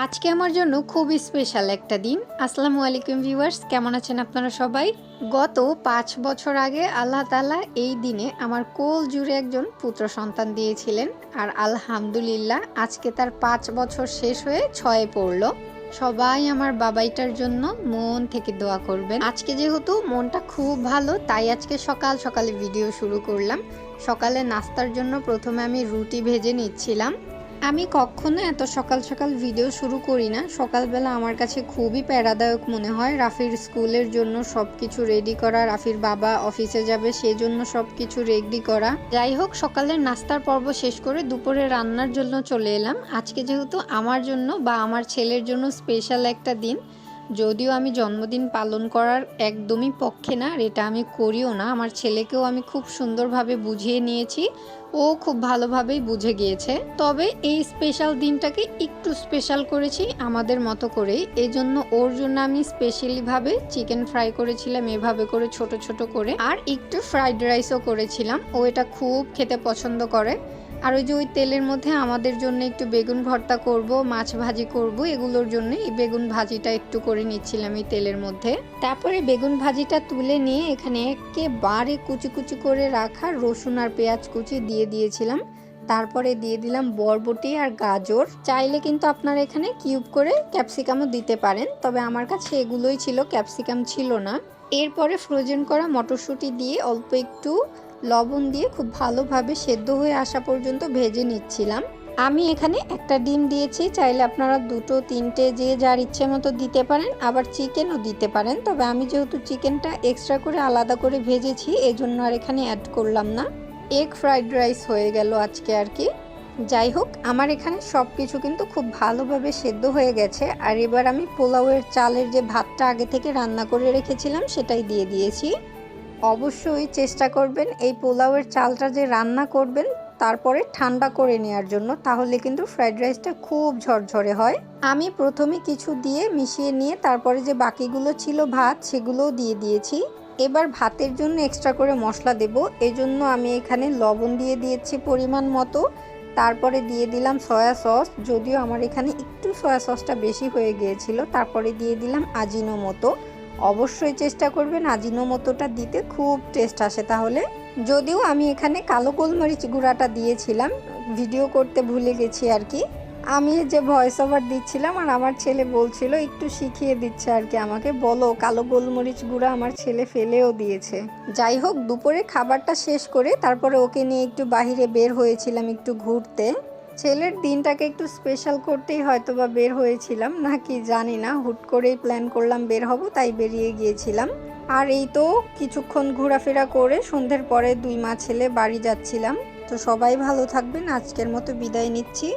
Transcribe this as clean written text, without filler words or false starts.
আজকে আমার জন্য খুবই স্পেশাল একটা দিন। আসসালামু আলাইকুম ভিউয়ার্স, কেমন আছেন আপনারা সবাই? গত ৫ বছর আগে আল্লাহ তাআলা এই দিনে আমার কোল জুড়ে একজন পুত্র সন্তান দিয়েছিলেন। আর আলহামদুলিল্লাহ আজকে তার ৫ বছর শেষ হয়ে ৬-এ পড়ল। সবাই আমার বাবাইটার জন্য মন থেকে দোয়া করবেন। আজকে যেহেতু মনটা খুব ভালো, তাই আজকে সকাল সকালে ভিডিও শুরু করলাম। সকালে নাস্তার জন্য প্রথমে আমি রুটি ভেজে নিচ্ছিলাম। আমি কখনো এত সকাল সকাল ভিডিও শুরু করি না। সকালবেলা আমার কাছে খুবই প্যারাদায়ক মনে হয়। রাফির স্কুলের জন্য সব কিছু রেডি করা, রাফির বাবা অফিসে যাবে সেজন্য সব কিছু রেডি করা। যাই হোক, সকালের নাস্তার পর্ব শেষ করে দুপুরে রান্নার জন্য চলে এলাম। আজকে যেহেতু আমার জন্য বা আমার ছেলের জন্য স্পেশাল একটা দিন, যদিও আমি জন্মদিন পালন করার একদমই পক্ষে না, আর এটা আমি করিও না। আমার ছেলেকেও আমি খুব সুন্দরভাবে বুঝিয়ে নিয়েছি, ও খুব ভালোভাবেই বুঝে গিয়েছে। তবে এই স্পেশাল দিনটাকে একটু স্পেশাল করেছি আমাদের মতো করেই। এই জন্য ওর জন্য আমি স্পেশালিভাবে চিকেন ফ্রাই করেছিলাম এভাবে করে ছোট ছোট করে, আর একটু ফ্রাইড রাইসও করেছিলাম। ও এটা খুব খেতে পছন্দ করে। আর ওই যে ওই তেলের মধ্যে আমাদের জন্য একটু বেগুন ভর্তা করব, মাছ ভাজি করব, এগুলোর জন্য এই বেগুন ভাজিটা একটু করে নিচ্ছিলাম এই তেলের মধ্যে। তারপরে বেগুন ভাজিটা তুলে নিয়ে এখানে একেবারে কুচি কুচি করে রাখা রসুন আর পেঁয়াজ কুচি দিয়ে দিয়েছিলাম। তারপরে দিয়ে দিলাম বরবটি আর গাজর। চাইলে কিন্তু আপনারা এখানে কিউব করে ক্যাপসিকামও দিতে পারেন, তবে আমার কাছে এগুলোই ছিল, ক্যাপসিকাম ছিল না। এরপরে ফ্রোজেন করা মটরশুঁটি দিয়ে অল্প একটু লবণ দিয়ে খুব ভালোভাবে সেদ্ধ হয়ে আসা পর্যন্ত ভেজে নিচ্ছিলাম। আমি এখানে একটা ডিম দিয়েছি, চাইলে আপনারা 2, 3টে যে যার ইচ্ছে মতো দিতে পারেন, আবার চিকেনও দিতে পারেন। তবে আমি যেহেতু চিকেনটা এক্সট্রা করে আলাদা করে ভেজেছি, এজন্য আর এখানে অ্যাড করলাম না। এগ ফ্রাইড রাইস হয়ে গেল আজকে আর কি। যাই হোক, আমার এখানে সব কিছু কিন্তু খুব ভালোভাবে সেদ্ধ হয়ে গেছে। আর এবার আমি পোলাওয়ের চালের যে ভাতটা আগে থেকে রান্না করে রেখেছিলাম সেটাই দিয়ে দিয়েছি। অবশ্যই চেষ্টা করবেন এই পোলাওয়ের চালটা যে রান্না করবেন তারপরে ঠান্ডা করে নেওয়ার জন্য, তাহলে কিন্তু ফ্রাইড রাইসটা খুব ঝরঝরে হয়। আমি প্রথমে কিছু দিয়ে মিশিয়ে নিয়ে তারপরে যে বাকিগুলো ছিল ভাত, সেগুলোও দিয়ে দিয়েছি। এবার ভাতের জন্য এক্সট্রা করে মশলা দেব, এজন্য আমি এখানে লবণ দিয়ে দিয়েছি পরিমাণ মতো। তারপরে দিয়ে দিলাম সয়া সস, যদিও আমার এখানে একটু সয়া সসটা বেশি হয়ে গিয়েছিল। তারপরে দিয়ে দিলাম আজিনোমোটো। অবশ্যই চেষ্টা করবেন আজিনোমোটোটা দিতে, খুব টেস্ট আসে তাহলে। যদিও আমি এখানে কালো গোলমরিচ গুঁড়াটা দিয়েছিলাম, ভিডিও করতে ভুলে গেছি আর কি। আমি যে ভয়েস ওভার দিচ্ছিলাম আর আমার ছেলে বলছিল, একটু শিখিয়ে দিচ্ছে আর কি আমাকে, বলো কালো গোলমরিচ গুঁড়া আমার ছেলে ফেলেও দিয়েছে। যাই হোক, দুপুরে খাবারটা শেষ করে তারপরে ওকে নিয়ে একটু বাহিরে বের হয়েছিলাম একটু ঘুরতে। ছেলের দিনটাকে একটু স্পেশাল করতেই হয়তো বা বের হয়েছিলাম, নাকি জানি না, হুট করেই প্ল্যান করলাম বের হব, তাই বেরিয়ে গিয়েছিলাম। আর এই তো কিছুক্ষণ ঘোরাফেরা করে সন্ধ্যের পরে 2 মা ছেলে বাড়ি যাচ্ছিলাম। তো সবাই ভালো থাকবেন, আজকের মতো বিদায় নিচ্ছি।